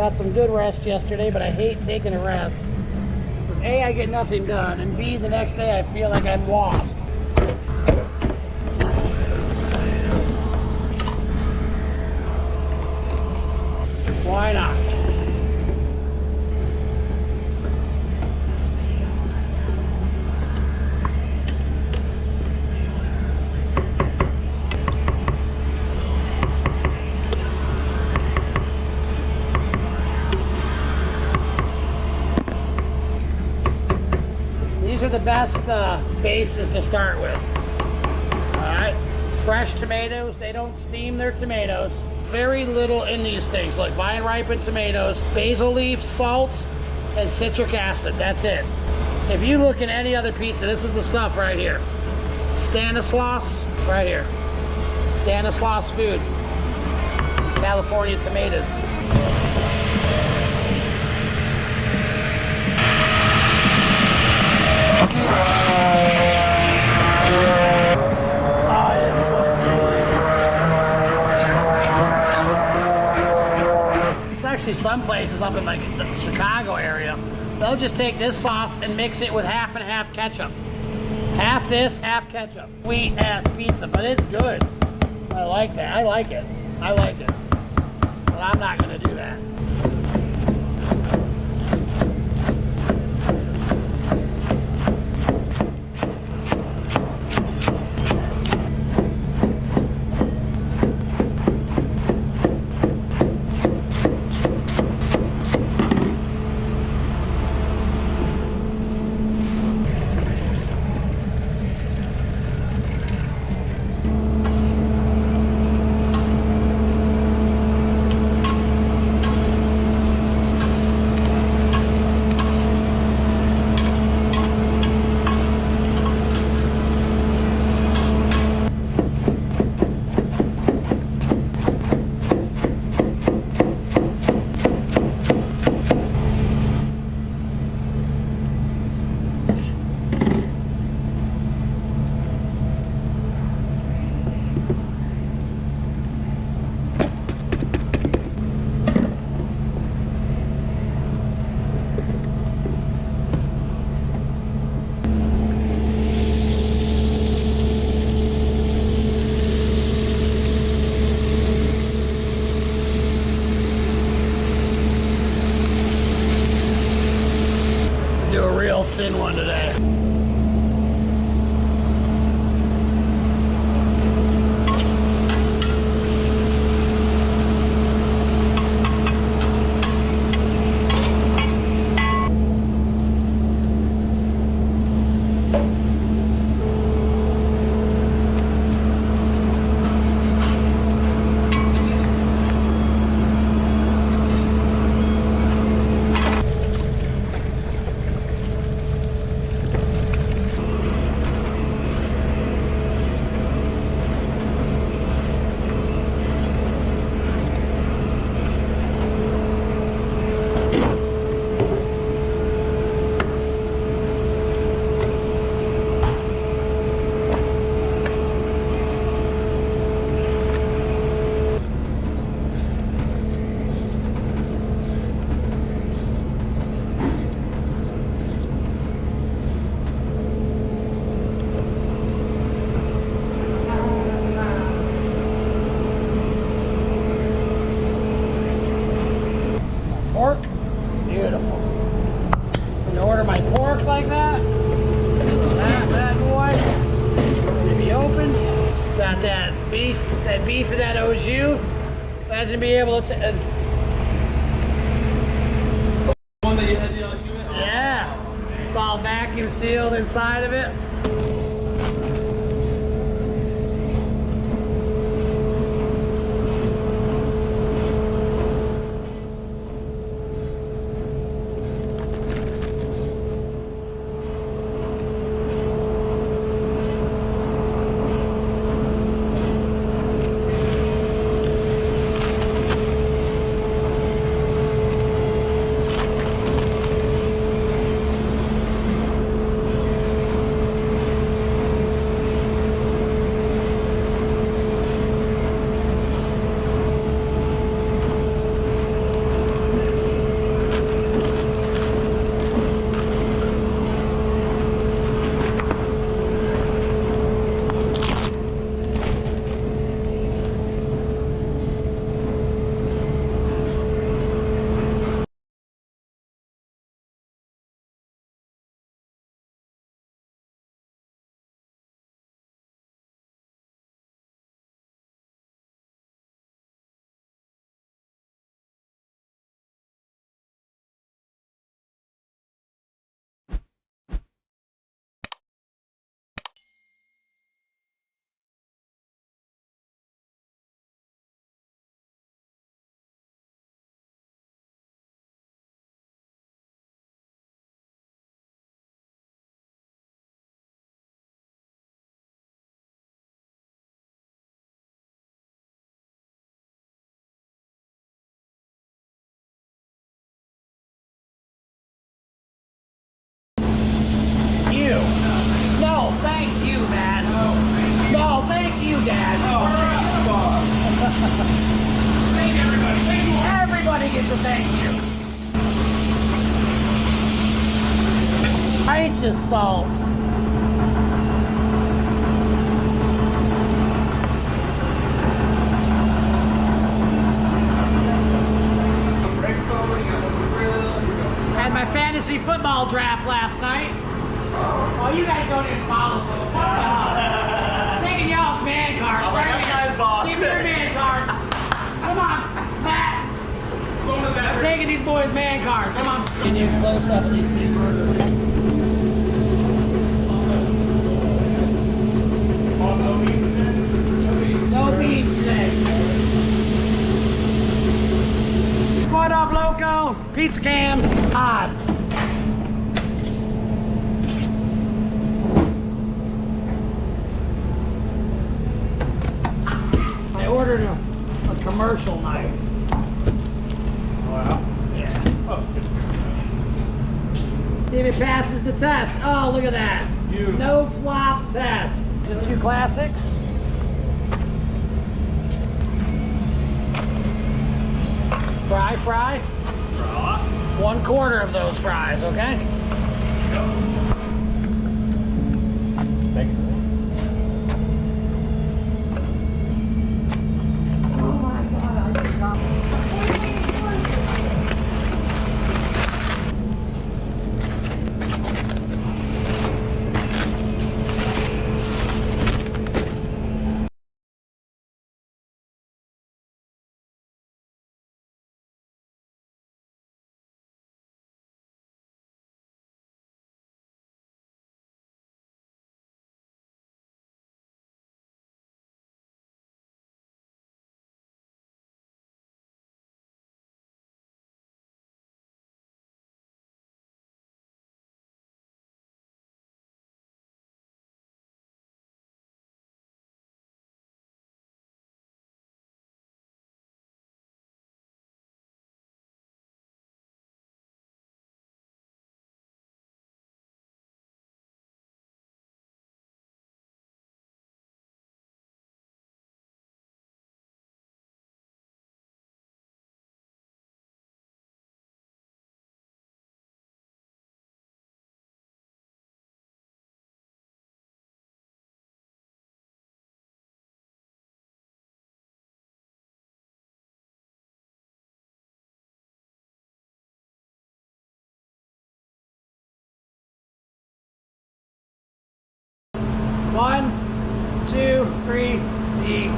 Got some good rest yesterday, but I hate taking a rest. Because A, I get nothing done, and B, the next day I feel like I'm lost. Why not? These are the best bases to start with. Alright, fresh tomatoes, they don't steam their tomatoes. Very little in these things, like vine ripened tomatoes, basil leaf, salt, and citric acid. That's it. If you look in any other pizza, this is the stuff right here. Stanislaus, right here. Stanislaus food. California tomatoes. Actually, some places up in like the Chicago area, they'll just take this sauce and mix it with half and half ketchup. Half this, half ketchup. Sweet ass pizza, but it's good. I like that. I like it. I like it. But I'm not gonna do that. Do a real thin one today. Pork, beautiful. When you order my pork like that, that boy, to be open. Got that beef for that au jus. Imagine being able to. One that you had the au jus in? Yeah, it's all vacuum sealed inside of it. Thank everybody. Thank you. Everybody gets a thank you. Righteous salt. Had my fantasy football draft last night. Oh, you guys don't even follow football. Taking y'all's man card. That guy's boss. Give me your man card. Come on, Matt. I'm taking these boys' man cards. Come on. Can you close up of these big burgers? No beans today. What up, Loco? Pizza Cam. Odds. I ordered a commercial knife. Wow. Yeah. Oh. See if it passes the test. Oh, look at that. Beautiful. No flop test. The two classics. Fry. 1/4 of those fries, okay? Thank you. Oh my God, I forgot. One, two, three, eat.